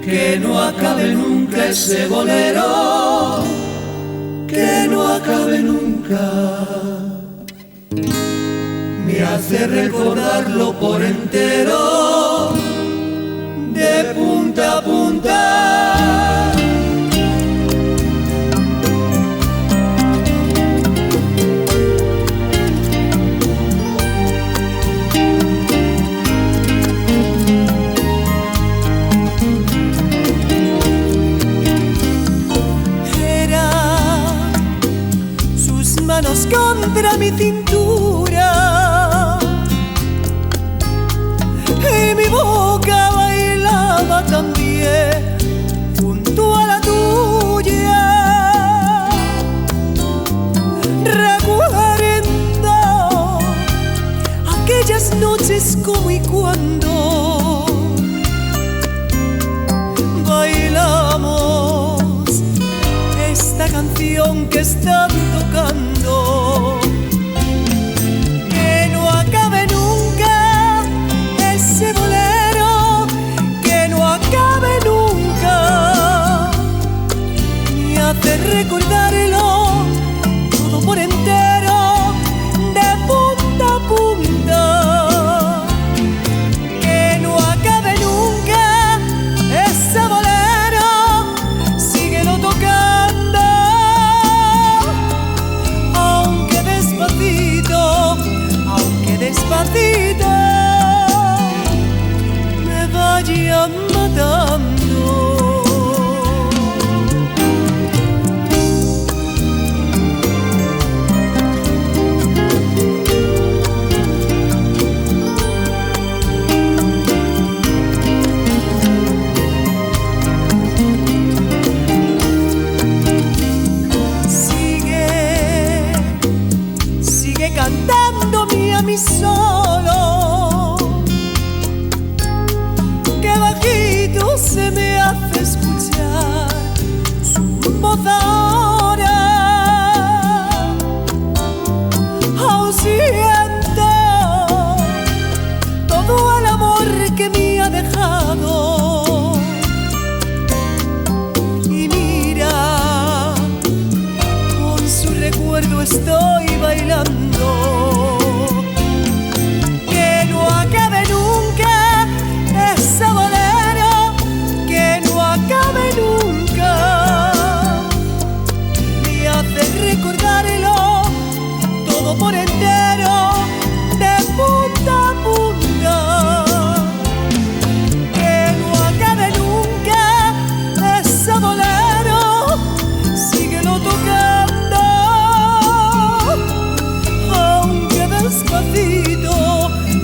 que no acabe nunca ese bolero, que no acabe nunca. Me hace recordarlo por entero, de punta a punta. Manos contra mi cintura y mi boca bailaba también junto a la tuya. Recuerdo aquellas noches como y cuando bailamos esta canción que están tocando. Que no acabe nunca ese bolero, que no acabe nunca. Me hace recordarlo todo por entero, de punta a punta. Que no acabe nunca ese bolero, síguelo tocando. Despacito me vaya matando. Sigue cantándome a mí solo, que bajito se me hace escuchar su voz ahora. Aún siento todo el amor que me ha dejado. Y mira, con su recuerdo estoy bailando. Que no acabe nunca ese bolero, que no acabe nunca. Me hace recordarlo todo por entero, de punta a punta. Que no acabe nunca ese bolero, síguelo tocando. Despacito,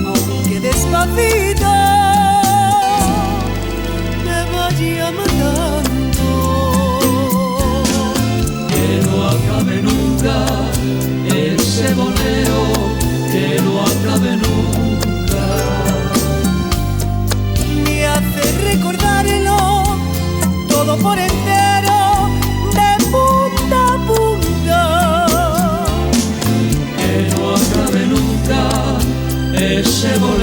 aunque despacito me vaya matando. Que no acabe nunca ese bolero, que no acabe nunca. Me hace recordarlo todo por entero, de punta a punta. Que no acabe nunca ese bolero.